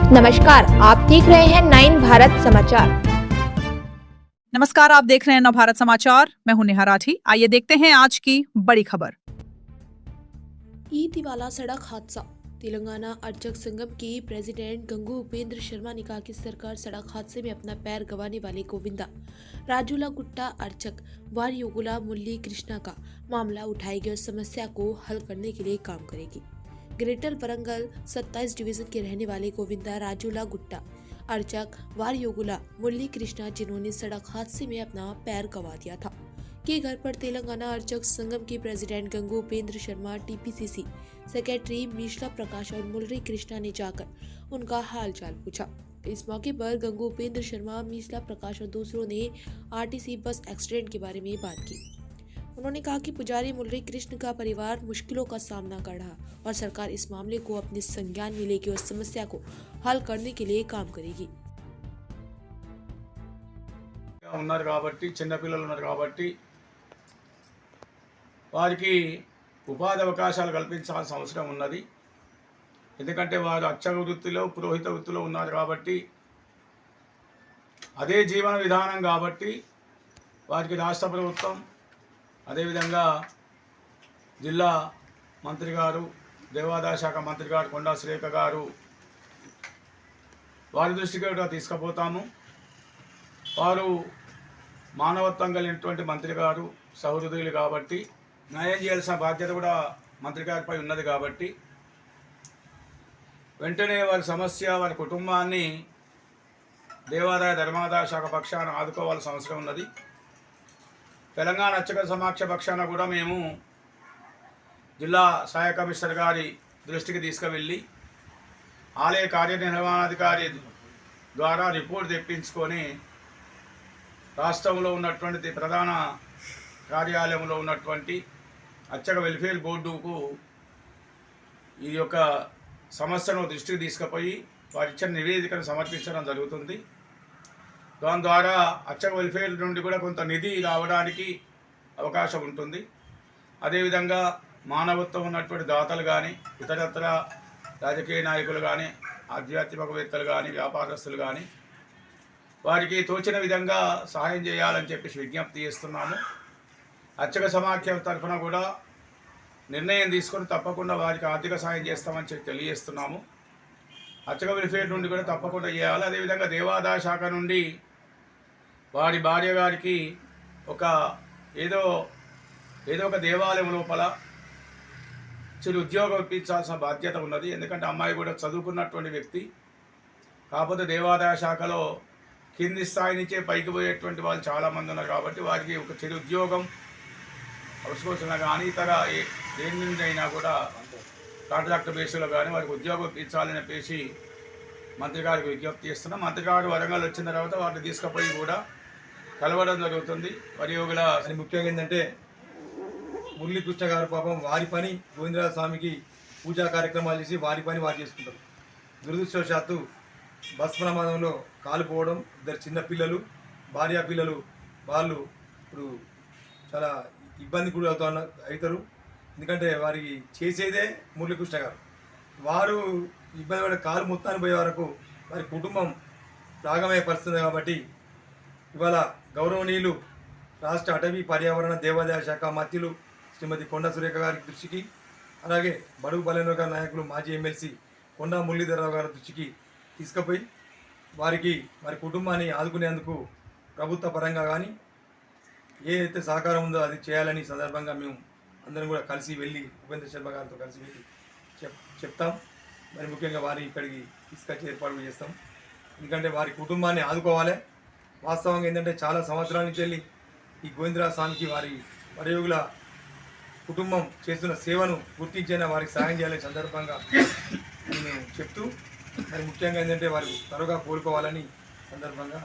नमस्कार, आप देख रहे हैं 9 भारत समाचार। नमस्कार, आप देख रहे हैं नव भारत समाचार। मैं हूं नेहा राठी। आइए देखते हैं आज की बड़ी खबर। ईद वाला सड़क हादसा। तेलंगाना अर्चक संगम के प्रेसिडेंट गंगू उपेंद्र शर्मा ने कहा कि सरकार सड़क हादसे में अपना पैर गंवाने वाले गोविंदा राजूला गुट्टा अर्चक वारयोगुला मुरली कृष्णा का मामला उठाएगी और समस्या को हल करने के लिए काम करेगी। ग्रेटर वरंगल 27 डिवीजन के रहने वाले गोविंदा राजूला गुट्टा अर्चक वारयोगुला मुरली कृष्णा, जिन्होंने सड़क हादसे में अपना पैर गंवा दिया था, के घर पर तेलंगाना अर्चक संगम के president Gangu Upendra Sharma, TPCC secretary Meeshala Prakash और मुरली कृष्णा ने जाकर उनका हाल चाल पूछा। इस मौके पर गंगू उपेंद्र शर्मा, मीशला प्रकाश और दूसरों ने आरटीसी बस एक्सीडेंट के बारे में बात की। उन्होंने कहा कि पुजारी मुरली कृष्ण का परिवार मुश्किलों का सामना कर रहा और सरकार इस मामले को अपने संज्ञान में लेगी और समस्या को हल करने के लिए काम करेगी। ఉన్నారు కాబట్టి చిన్న పిల్లలు ఉన్నారు కాబట్టి వారికి ఉపాధి అవకాశాలు కల్పించాల్సిన అవసరం ఉన్నది. ఎందుకంటే వారు అర్చక వృత్తిలో పురోహిత వృత్తిలో ఉన్నారు కాబట్టి అదే జీవన విధానం కాబట్టి వారికి రాష్ట్ర ప్రభుత్వం అదేవిధంగా జిల్లా మంత్రి గారు, దేవాదాయ శాఖ మంత్రి గారు కొండా సురేఖ గారు వారి దృష్టికి కూడా తీసుకుపోతాము. వారు మానవత్వం కలిగినటువంటి మంత్రి గారు, సహృదయులు కాబట్టి న్యాయం చేయాల్సిన బాధ్యత కూడా మంత్రి గారిపై ఉన్నది కాబట్టి వెంటనే వారి సమస్య, వారి కుటుంబాన్ని దేవాదాయ ధర్మాదాయ శాఖ పక్షాన ఆదుకోవాల్సిన అవసరం ఉన్నది. తెలంగాణ అర్చక సమాఖ్య పక్షాన కూడా మేము జిల్లా సహాయ కమిషనర్ గారి దృష్టికి తీసుకువెళ్ళి ఆలయ కార్యనిర్వహణాధికారి ద్వారా రిపోర్ట్ తెప్పించుకొని రాష్ట్రంలో ఉన్నటువంటి ప్రధాన కార్యాలయంలో ఉన్నటువంటి అర్చక వెల్ఫేర్ బోర్డుకు ఈ యొక్క సమస్యను దృష్టికి తీసుకుపోయి వారి ఇచ్చిన నివేదికను సమర్పించడం జరుగుతుంది. దాని ద్వారా అర్చక వెల్ఫేర్ నుండి కూడా కొంత నిధి రావడానికి అవకాశం ఉంటుంది. అదేవిధంగా మానవత్వం ఉన్నటువంటి దాతలు కానీ, ఇతరత్ర రాజకీయ నాయకులు కానీ, ఆధ్యాత్మికవేత్తలు కానీ, వ్యాపారస్తులు కానీ వారికి తోచిన విధంగా సహాయం చేయాలని చెప్పేసి విజ్ఞప్తి చేస్తున్నాము. అర్చక సమాఖ్య తరఫున కూడా నిర్ణయం తీసుకొని తప్పకుండా వారికి ఆర్థిక సహాయం చేస్తామని చెప్పి తెలియజేస్తున్నాము. అర్చక వెల్ఫేర్ నుండి కూడా తప్పకుండా చేయాలి. అదేవిధంగా దేవాదాయ శాఖ నుండి వారి భార్య గారికి ఏదో ఒక దేవాలయం లోపల చిరు ఉద్యోగం ఇప్పించాల్సిన బాధ్యత ఉన్నది. ఎందుకంటే అమ్మాయి కూడా చదువుకున్నటువంటి వ్యక్తి. కాకపోతే దేవాదాయ శాఖలో కింది స్థాయి నుంచే పైకి పోయేటువంటి వాళ్ళు చాలామంది ఉన్నారు కాబట్టి వారికి ఒక చిరు ఉద్యోగం అవసరం కానీ ఇతర దేని నుండి అయినా కూడా కాంట్రాక్ట్ బేస్లో కానీ వారికి ఉద్యోగం ఇప్పించాలని చెప్పేసి మంత్రి గారికి విజ్ఞప్తి చేస్తున్నాం. మంత్రి గారు వరంగల్ వచ్చిన తర్వాత వాటిని తీసుకుపోయి కూడా కలవడం జరుగుతుంది. వరియోగుల ముఖ్యంగా ఏంటంటే మురళీకృష్ణ గారు పాపం వారి పని గోవిందరాజ స్వామికి పూజా కార్యక్రమాలు చేసి వారి పని వారు చేసుకుంటారు. దురదృష్టవశాత్తు బస్ ప్రమాదంలో కాలిపోవడం, 2 చిన్న పిల్లలు, భార్యా పిల్లలు వాళ్ళు ఇప్పుడు చాలా ఇబ్బంది కూడా అవుతారు. ఎందుకంటే వారికి చేసేదే మురళీకృష్ణ గారు. వారు ఇబ్బంది పడే కాలు మొత్తాన్ని పోయే వరకు వారి కుటుంబం త్యాగమయ్యే పరిస్థితుంది. కాబట్టి ఇవాళ గౌరవనీయులు రాష్ట్ర అటవీ పర్యావరణ దేవాదాయ శాఖ మంత్రులు శ్రీమతి కొండా సురేఖ గారి దృష్టికి, అలాగే బడుగు బలైన నాయకులు మాజీ ఎమ్మెల్సీ కొండా మురళీధరరావు గారి దృష్టికి తీసుకుపోయి వారి కుటుంబాన్ని ఆదుకునేందుకు ప్రభుత్వ పరంగా కానీ ఏదైతే సహకారం ఉందో అది చేయాలని సందర్భంగా మేము అందరం కూడా కలిసి వెళ్ళి ఉపేంద్ర శర్మ గారితో కలిసి వెళ్ళి చెప్తాం. మరి ముఖ్యంగా వారిని ఇక్కడికి తీసుకొచ్చి ఏర్పాటు చేస్తాం. ఎందుకంటే వారి కుటుంబాన్ని ఆదుకోవాలి. వాస్తవంగా ఏంటంటే చాలా సంవత్సరాల నుంచి వెళ్ళి ఈ గోవిందరాజ స్వామికి వారి వరయోగుల కుటుంబం చేస్తున్న సేవను గుర్తించైనా వారికి సహాయం చేయాలనే సందర్భంగా నేను చెప్తూ మరి ముఖ్యంగా ఏంటంటే వారు త్వరగా కోలుకోవాలని సందర్భంగా